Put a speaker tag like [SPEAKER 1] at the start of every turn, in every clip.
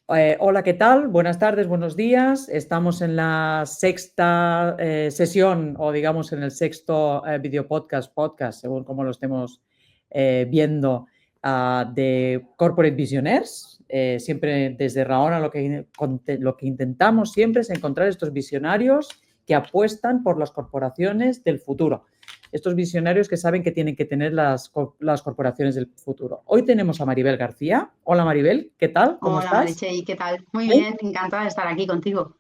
[SPEAKER 1] Hola, ¿qué tal? Buenas tardes, buenos días. Estamos en la sexta sesión o digamos en el sexto video podcast, según como lo estemos viendo, de Corporate Visionaires. Siempre desde Raona lo que intentamos siempre es encontrar estos visionarios que apuestan por las corporaciones del futuro. Estos visionarios que saben que tienen que tener las corporaciones del futuro. Hoy tenemos a Maribel García. Hola Maribel, ¿qué tal? ¿Cómo
[SPEAKER 2] Hola
[SPEAKER 1] estás?
[SPEAKER 2] Meritxell, ¿qué tal? Muy bien, encantada de estar aquí contigo.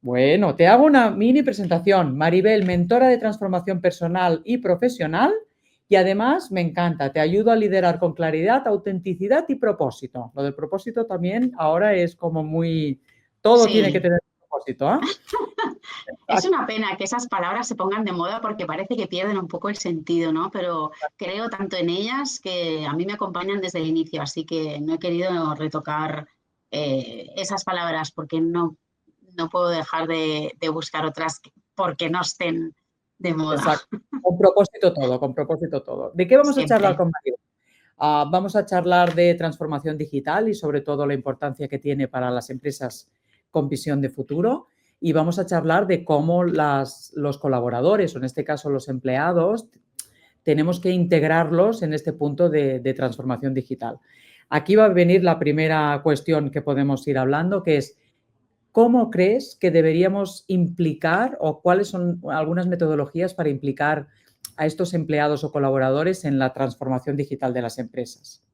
[SPEAKER 1] Bueno, te hago una mini presentación. Maribel, mentora de transformación personal y profesional y además me encanta, te ayudo a liderar con claridad, autenticidad y propósito. Lo del propósito también ahora es como muy, todo tiene que
[SPEAKER 2] Sí,
[SPEAKER 1] tener propósito, ¿ah?
[SPEAKER 2] es una pena que esas palabras se pongan de moda porque parece que pierden un poco el sentido, ¿no? Pero creo tanto en ellas que a mí me acompañan desde el inicio, así que no he querido retocar esas palabras porque no puedo dejar de buscar otras porque no estén de moda,
[SPEAKER 1] Exacto. Con propósito todo, con propósito todo. ¿De qué vamos a charlar
[SPEAKER 2] siempre.
[SPEAKER 1] con Maribel? Vamos a charlar de transformación digital y sobre todo la importancia que tiene para las empresas con visión de futuro. Y vamos a charlar de cómo los colaboradores, o en este caso los empleados, tenemos que integrarlos en este punto de transformación digital. Aquí va a venir la primera cuestión que podemos ir hablando, que es ¿cómo crees que deberíamos implicar o cuáles son algunas metodologías para implicar a estos empleados o colaboradores en la transformación digital de las empresas?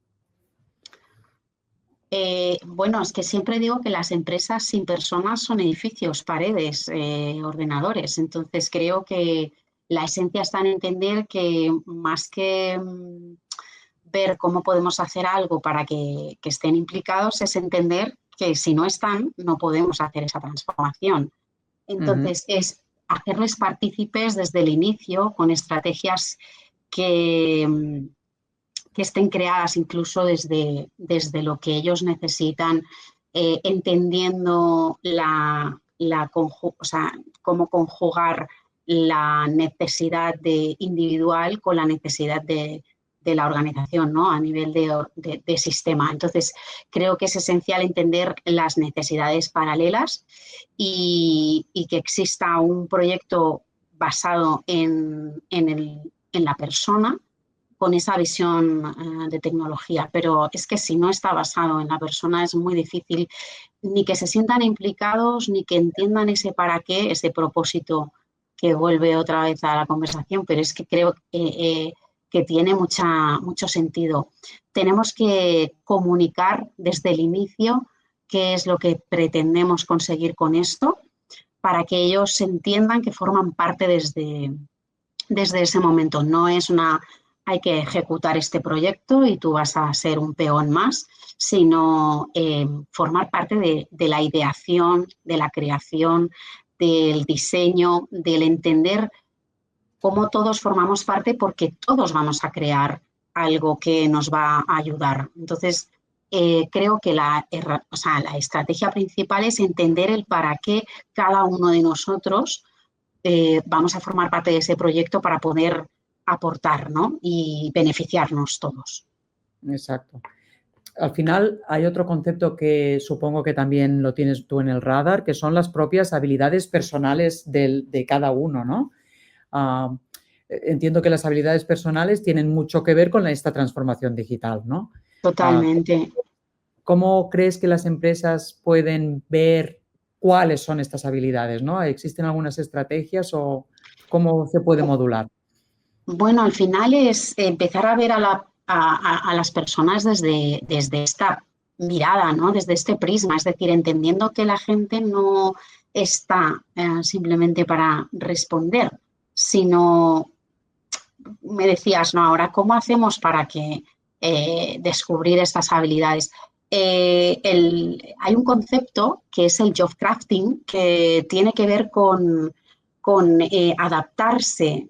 [SPEAKER 2] Bueno, es que siempre digo que las empresas sin personas son edificios, paredes, ordenadores. Entonces creo que la esencia está en entender que más que ver cómo podemos hacer algo para que estén implicados, es entender que si no están, no podemos hacer esa transformación.
[SPEAKER 1] Ujú.
[SPEAKER 2] Entonces es hacerles partícipes desde el inicio con estrategias que, que estén creadas incluso desde lo que ellos necesitan, entendiendo o sea, cómo conjugar la necesidad individual con la necesidad de la organización, ¿no? A nivel de sistema. Entonces, creo que es esencial entender las necesidades paralelas y que exista un proyecto basado en la persona con esa visión de tecnología, pero es que si no está basado en la persona es muy difícil ni que se sientan implicados, ni que entiendan ese para qué, ese propósito que vuelve otra vez a la conversación, pero es que creo que tiene mucho sentido. Tenemos que comunicar desde el inicio qué es lo que pretendemos conseguir con esto para que ellos entiendan que forman parte desde ese momento. No es una, hay que ejecutar este proyecto y tú vas a ser un peón más, sino formar parte de la ideación, de la creación, del diseño, del entender cómo todos formamos parte porque todos vamos a crear algo que nos va a ayudar. Entonces, creo que o sea, la estrategia principal es entender el para qué cada uno de nosotros vamos a formar parte de ese proyecto para poder aportar, ¿no? Y beneficiarnos todos.
[SPEAKER 1] Exacto. Al final hay otro concepto que supongo que también lo tienes tú en el radar, que son las propias habilidades personales de cada uno, ¿no? Uh, Entiendo que las habilidades personales tienen mucho que ver con esta transformación digital, ¿no? Uh,
[SPEAKER 2] Totalmente.
[SPEAKER 1] ¿Cómo crees que las empresas pueden ver cuáles son estas habilidades, ¿no? ¿Existen algunas estrategias o cómo se puede modular?
[SPEAKER 2] Bueno, al final es empezar a ver a las personas desde esta mirada, ¿no? Desde este prisma, es decir, entendiendo que la gente no está simplemente para responder, sino, me decías, ¿no? Ahora, ¿cómo hacemos para que descubrir estas habilidades? Hay un concepto que es el job crafting, que tiene que ver con adaptarse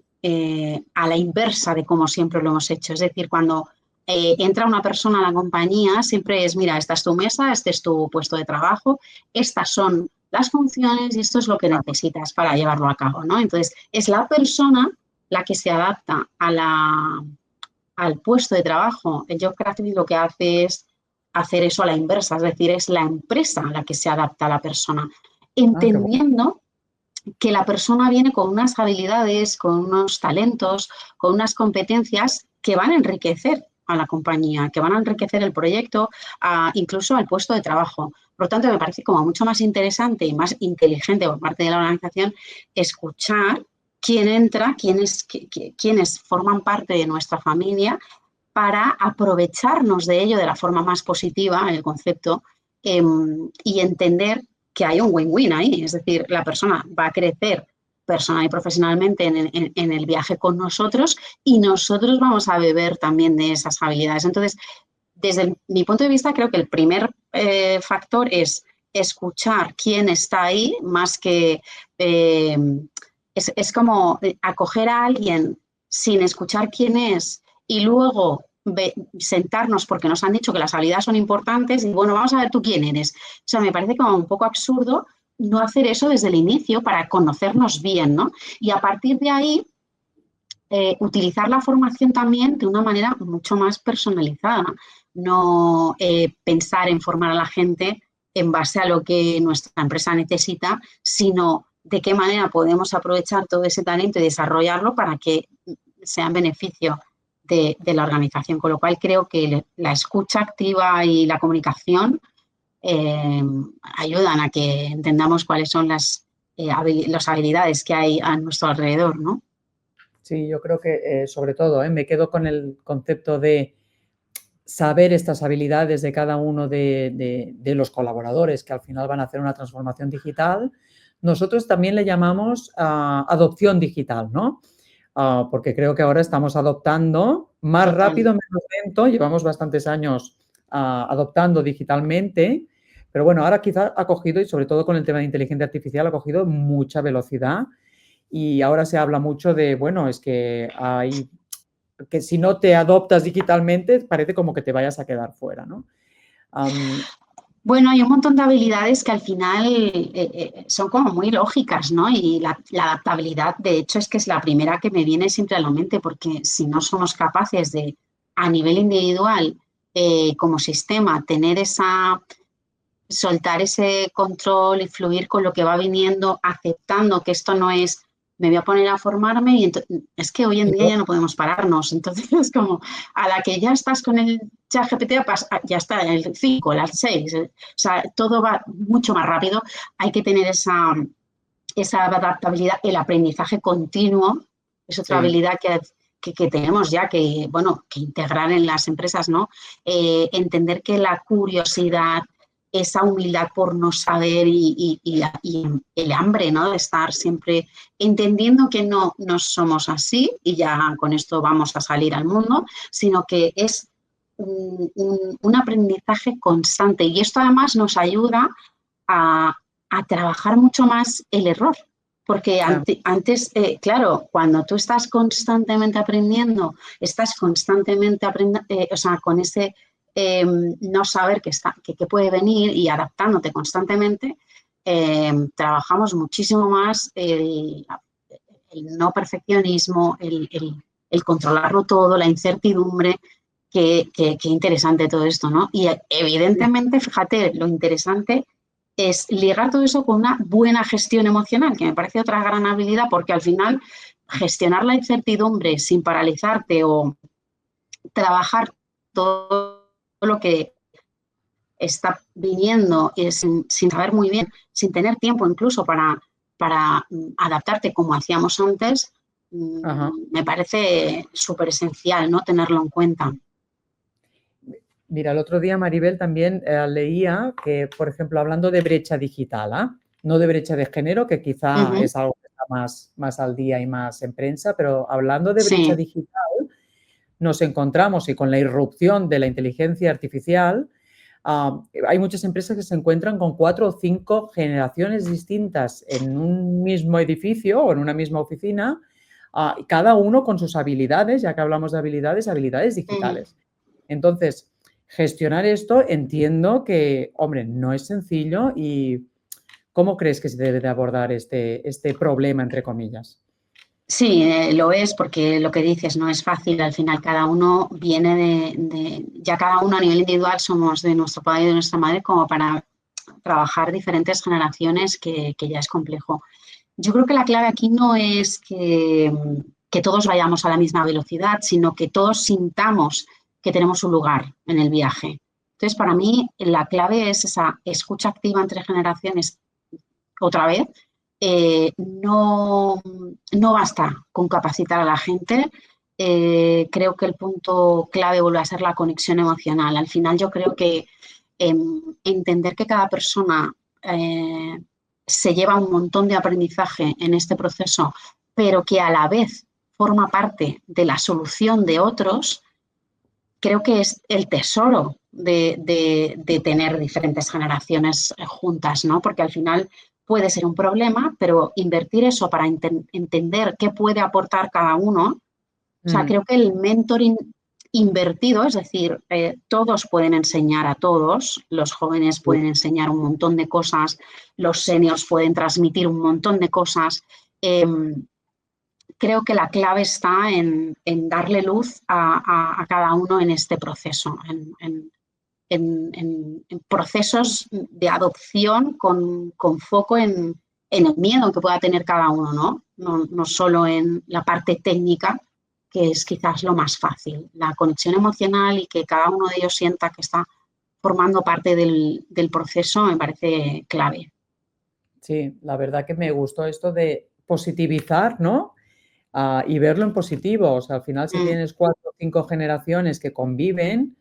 [SPEAKER 2] a la inversa de como siempre lo hemos hecho. Es decir, cuando entra una persona a la compañía, siempre es, mira, esta es tu mesa, este es tu puesto de trabajo, estas son las funciones y esto es lo que necesitas para llevarlo a cabo, ¿no? Entonces, es la persona la que se adapta al puesto de trabajo. El job crafting lo que hace es hacer eso a la inversa, es decir, es la empresa la que se adapta a la persona,
[SPEAKER 1] Ah, qué bueno.
[SPEAKER 2] entendiendo que la persona viene con unas habilidades, con unos talentos, con unas competencias que van a enriquecer a la compañía, que van a enriquecer el proyecto, incluso al puesto de trabajo. Por lo tanto, me parece como mucho más interesante y más inteligente por parte de la organización escuchar quién entra, quiénes forman parte de nuestra familia para aprovecharnos de ello de la forma más positiva, el concepto, y entender que hay un win-win ahí. Es decir, la persona va a crecer personal y profesionalmente en el viaje con nosotros y nosotros vamos a beber también de esas habilidades. Entonces, desde mi punto de vista, creo que el primer factor es escuchar quién está ahí, más que es como acoger a alguien sin escuchar quién es y luego sentarnos porque nos han dicho que las habilidades son importantes y bueno, vamos a ver tú quién eres. O sea, me parece como un poco absurdo no hacer eso desde el inicio para conocernos bien, ¿no? Y a partir de ahí, utilizar la formación también de una manera mucho más personalizada, no pensar en formar a la gente en base a lo que nuestra empresa necesita, sino de qué manera podemos aprovechar todo ese talento y desarrollarlo para que sea en beneficio de la organización. Con lo cual creo que la escucha activa y la comunicación ayudan a que entendamos cuáles son las habilidades que hay a nuestro alrededor, ¿no?
[SPEAKER 1] Sí, yo creo que sobre todo me quedo con el concepto de saber estas habilidades de cada uno de los colaboradores que al final van a hacer una transformación digital. Nosotros también le llamamos adopción digital, ¿no? Porque creo que ahora estamos adoptando más rápido, menos lento, llevamos bastantes años adoptando digitalmente, pero bueno, ahora quizá ha cogido, y sobre todo con el tema de inteligencia artificial, ha cogido mucha velocidad y ahora se habla mucho de, bueno, es que hay que si no te adoptas digitalmente parece como que te vayas a quedar fuera, ¿no?
[SPEAKER 2] Bueno, hay un montón de habilidades que al final son como muy lógicas, ¿no? Y la adaptabilidad, de hecho, es que es la primera que me viene siempre a la mente, porque si no somos capaces de, a nivel individual, como sistema, soltar ese control y fluir con lo que va viniendo, aceptando que esto no es, me voy a poner a formarme y es que hoy en día ya no podemos pararnos. Entonces es como a la que ya estás con el ChatGPT, ya está el 5, el 6. O sea, todo va mucho más rápido. Hay que tener esa adaptabilidad, el aprendizaje continuo, es otra habilidad que tenemos ya que, bueno, que integrar en las empresas, ¿no? Entender que la curiosidad, esa humildad por no saber y el hambre, ¿no? De estar siempre entendiendo que no somos así y ya con esto vamos a salir al mundo, sino que es un aprendizaje constante y esto además nos ayuda a trabajar mucho más el error. Porque antes, claro, cuando tú estás constantemente aprendiendo, estás constantemente aprendiendo, o sea, con ese no saber qué puede venir y adaptándote constantemente, trabajamos muchísimo más el no perfeccionismo, el controlarlo todo, la incertidumbre. Qué interesante todo esto, ¿no? Y evidentemente, fíjate, lo interesante es ligar todo eso con una buena gestión emocional, que me parece otra gran habilidad, porque al final gestionar la incertidumbre sin paralizarte o trabajar todo lo que está viniendo sin saber muy bien, sin tener tiempo incluso para adaptarte como hacíamos antes, me parece súper esencial, ¿no? Tenerlo en cuenta.
[SPEAKER 1] Mira, el otro día, Maribel, también leía que, por ejemplo, hablando de brecha digital, no de brecha de género, que quizá es algo que está más al día y más en prensa, pero hablando de brecha digital, nos encontramos y con la irrupción de la inteligencia artificial, hay muchas empresas que se encuentran con 4 o 5 generaciones distintas en un mismo edificio o en una misma oficina, cada uno con sus habilidades, ya que hablamos de habilidades digitales. Entonces, gestionar esto entiendo que, hombre, no es sencillo. ¿Y cómo crees que se debe de abordar este problema, entre comillas?
[SPEAKER 2] Sí, lo es porque lo que dices no es fácil. Al final cada uno viene ya cada uno a nivel individual somos de nuestro padre y de nuestra madre como para trabajar diferentes generaciones que ya es complejo. Yo creo que la clave aquí no es que todos vayamos a la misma velocidad, sino que todos sintamos que tenemos un lugar en el viaje. Entonces, para mí, la clave es esa escucha activa entre generaciones otra vez. No basta con capacitar a la gente. Creo que el punto clave vuelve a ser la conexión emocional. Al final yo creo que entender que cada persona se lleva un montón de aprendizaje en este proceso, pero que a la vez forma parte de la solución de otros, creo que es el tesoro de tener diferentes generaciones juntas, ¿no? Porque al final puede ser un problema, pero invertir eso para entender qué puede aportar cada uno, o sea, creo que el mentoring invertido, es decir, todos pueden enseñar a todos, los jóvenes pueden enseñar un montón de cosas, los seniors pueden transmitir un montón de cosas. Creo que la clave está en darle luz a cada uno en este proceso, en procesos de adopción con foco en el miedo que pueda tener cada uno, ¿no? No solo en la parte técnica, que es quizás lo más fácil, la conexión emocional y que cada uno de ellos sienta que está formando parte del proceso me parece clave.
[SPEAKER 1] Sí, la verdad que me gustó esto de positivizar, ¿no? Y verlo en positivo. O sea, al final, si tienes 4 o 5 generaciones que conviven,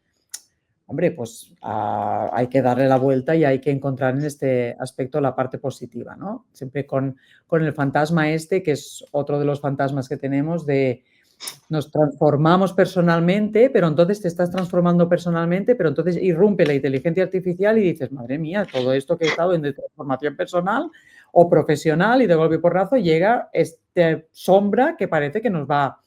[SPEAKER 1] hombre, pues hay que darle la vuelta y hay que encontrar en este aspecto la parte positiva, ¿no? Siempre con el fantasma este, que es otro de los fantasmas que tenemos de nos transformamos personalmente, pero entonces te estás transformando personalmente, pero entonces irrumpe la inteligencia artificial y dices, madre mía, todo esto que he estado en de transformación personal o profesional y de golpe y porrazo llega esta sombra que parece que nos va,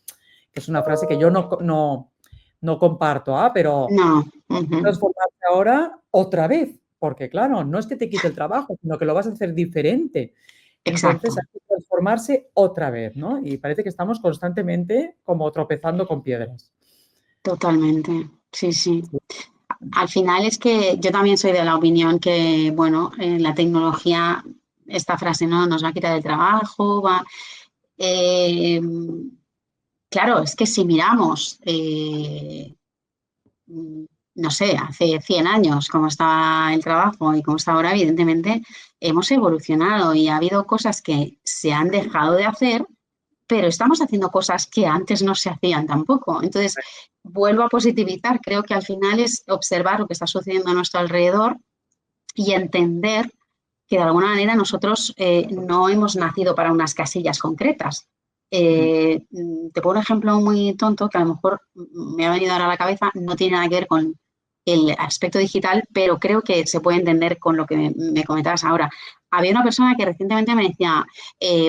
[SPEAKER 1] que es una frase que yo no comparto, pero
[SPEAKER 2] No.
[SPEAKER 1] transformarse ahora otra vez, porque claro, no es que te quite el trabajo, sino que lo vas a hacer diferente.
[SPEAKER 2] Exacto.
[SPEAKER 1] Entonces hay que transformarse otra vez, ¿no? Y parece que estamos constantemente como tropezando con piedras.
[SPEAKER 2] Totalmente. Sí, sí. Al final es que yo también soy de la opinión que, bueno, la tecnología, esta frase, ¿no? Nos va a quitar el trabajo, va. Eh, claro, es que si miramos, no sé, hace 100 años cómo estaba el trabajo y cómo está ahora, evidentemente hemos evolucionado y ha habido cosas que se han dejado de hacer, pero estamos haciendo cosas que antes no se hacían tampoco. Entonces, vuelvo a positivizar, creo que al final es observar lo que está sucediendo a nuestro alrededor y entender que de alguna manera nosotros no hemos nacido para unas casillas concretas. Te pongo un ejemplo muy tonto que a lo mejor me ha venido ahora a la cabeza, no tiene nada que ver con el aspecto digital, pero creo que se puede entender con lo que me comentabas ahora. Había una persona que recientemente me decía,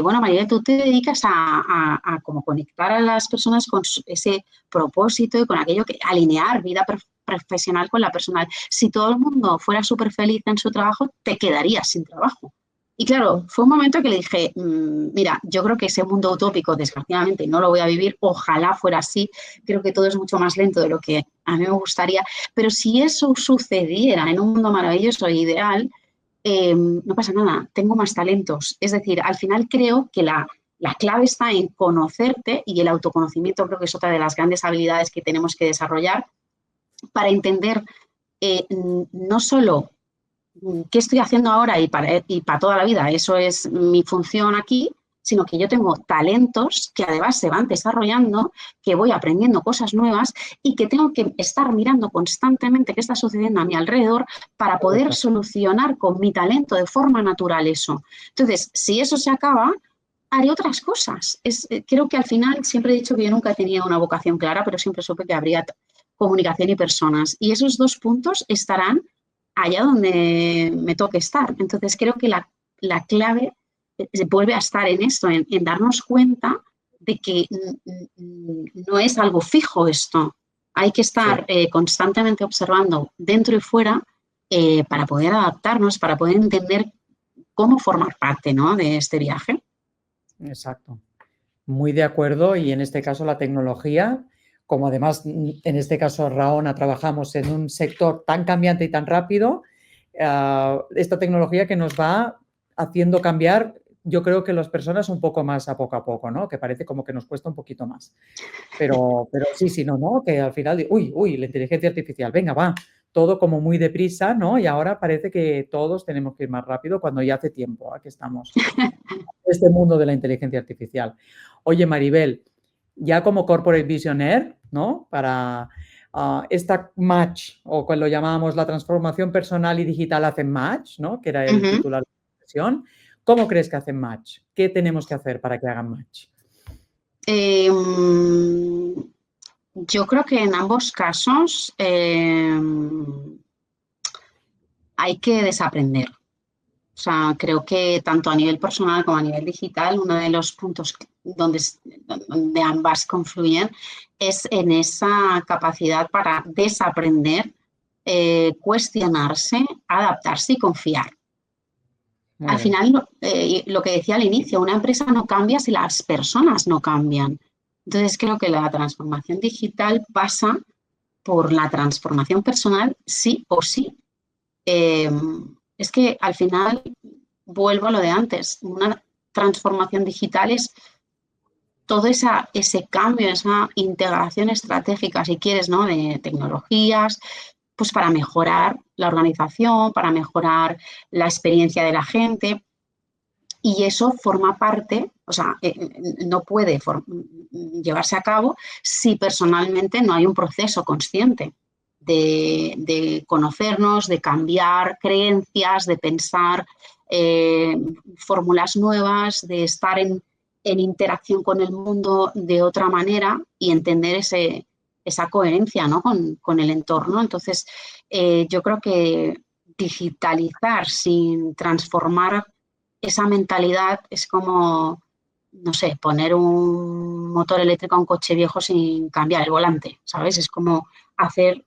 [SPEAKER 2] bueno, María, tú te dedicas a como conectar a las personas con ese propósito y con aquello que alinear vida profesional con la personal. Si todo el mundo fuera súper feliz en su trabajo, te quedarías sin trabajo. Y claro, fue un momento que le dije, mira, yo creo que ese mundo utópico, desgraciadamente, no lo voy a vivir, ojalá fuera así, creo que todo es mucho más lento de lo que a mí me gustaría, pero si eso sucediera en un mundo maravilloso e ideal, no pasa nada, tengo más talentos. Es decir, al final creo que la clave está en conocerte y el autoconocimiento creo que es otra de las grandes habilidades que tenemos que desarrollar para entender no solo qué estoy haciendo ahora y para toda la vida, eso es mi función aquí, sino que yo tengo talentos que además se van desarrollando, que voy aprendiendo cosas nuevas y que tengo que estar mirando constantemente qué está sucediendo a mi alrededor para poder solucionar con mi talento de forma natural eso. Entonces, si eso se acaba, haré otras cosas. Creo que al final siempre he dicho que yo nunca tenía una vocación clara, pero siempre supe que habría comunicación y personas. Y esos dos puntos estarán allá donde me toque estar. Entonces creo que la clave vuelve a estar en esto, en darnos cuenta de que no es algo fijo esto. Hay que estar constantemente observando dentro y fuera para poder adaptarnos, para poder entender cómo formar parte, ¿no?, de este viaje.
[SPEAKER 1] Exacto. Muy de acuerdo, y en este caso la tecnología, como además en este caso Raona trabajamos en un sector tan cambiante y tan rápido, esta tecnología que nos va haciendo cambiar, yo creo que las personas un poco más a poco, ¿no? Que parece como que nos cuesta un poquito más. Pero sí, no, que al final, uy, la inteligencia artificial, venga, va, todo como muy deprisa, ¿no? Y ahora parece que todos tenemos que ir más rápido cuando ya hace tiempo que estamos en este mundo de la inteligencia artificial. Oye, Maribel, ya como Corporate Visionaire, ¿no? Para esta match, o cuando lo llamábamos la transformación personal y digital hacen match, ¿no? Que era el titular de la sesión. ¿Cómo crees que hacen match? ¿Qué tenemos que hacer para que hagan match?
[SPEAKER 2] Yo creo que en ambos casos hay que desaprender. O sea, creo que tanto a nivel personal como a nivel digital, uno de los puntos donde ambas confluyen es en esa capacidad para desaprender, cuestionarse, adaptarse y confiar. Al final, lo que decía al inicio, una empresa no cambia si las personas no cambian. Entonces, creo que la transformación digital pasa por la transformación personal sí o sí. Es que al final, vuelvo a lo de antes, una transformación digital es todo ese cambio, esa integración estratégica, si quieres, ¿no? De tecnologías, pues para mejorar la organización, para mejorar la experiencia de la gente. Y eso forma parte, o sea, no puede llevarse a cabo si personalmente no hay un proceso consciente de conocernos, de cambiar creencias, de pensar fórmulas nuevas, de estar en interacción con el mundo de otra manera y entender esa coherencia, ¿no? con el entorno. Entonces, yo creo que digitalizar sin transformar esa mentalidad es como, no sé, poner un motor eléctrico a un coche viejo sin cambiar el volante, ¿sabes? Es como hacer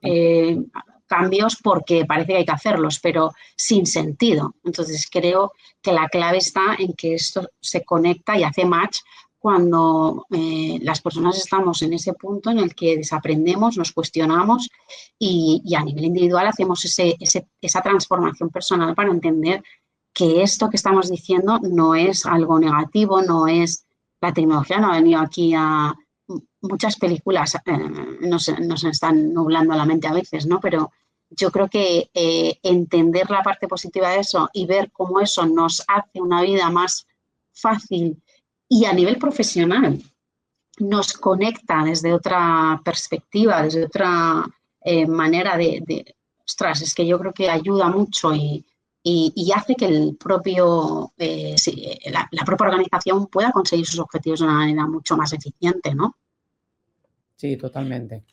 [SPEAKER 2] cambios porque parece que hay que hacerlos, pero sin sentido. Entonces creo que la clave está en que esto se conecta y hace match cuando las personas estamos en ese punto en el que desaprendemos, nos cuestionamos y a nivel individual hacemos esa transformación personal para entender que esto que estamos diciendo no es algo negativo, no es la tecnología, no ha venido aquí a muchas películas, nos están nublando la mente a veces, ¿no? Pero yo creo que entender la parte positiva de eso y ver cómo eso nos hace una vida más fácil y a nivel profesional nos conecta desde otra perspectiva, desde otra manera ostras, es que yo creo que ayuda mucho y hace que el propio, la propia organización pueda conseguir sus objetivos de una manera mucho más eficiente, ¿no?
[SPEAKER 1] Sí, totalmente.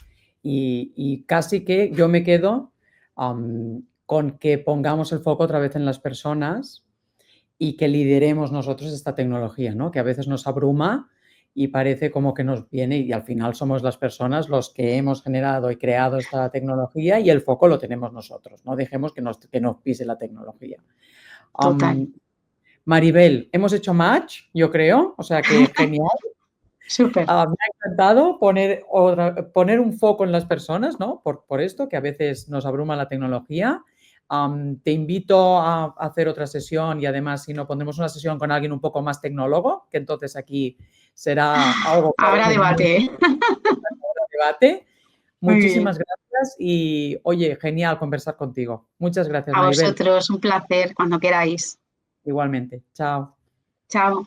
[SPEAKER 1] Y casi que yo me quedo con que pongamos el foco otra vez en las personas y que lideremos nosotros esta tecnología, ¿no? Que a veces nos abruma y parece como que nos viene y al final somos las personas los que hemos generado y creado esta tecnología y el foco lo tenemos nosotros. No dejemos que nos pise la tecnología.
[SPEAKER 2] Total.
[SPEAKER 1] Maribel, hemos hecho match, yo creo, o sea que genial.
[SPEAKER 2] Súper.
[SPEAKER 1] Me ha encantado poner un foco en las personas, ¿no? Por esto, que a veces nos abruma la tecnología. Te invito a hacer otra sesión y además, si no, pondremos una sesión con alguien un poco más tecnólogo, que entonces aquí será algo...
[SPEAKER 2] Habrá debate, ¿eh?
[SPEAKER 1] Debate.
[SPEAKER 2] Muy bien.
[SPEAKER 1] Muchísimas gracias y, oye, genial conversar contigo. Muchas gracias,
[SPEAKER 2] A
[SPEAKER 1] Maribel.
[SPEAKER 2] vosotros, un placer cuando queráis.
[SPEAKER 1] Igualmente. Chao.
[SPEAKER 2] Chao.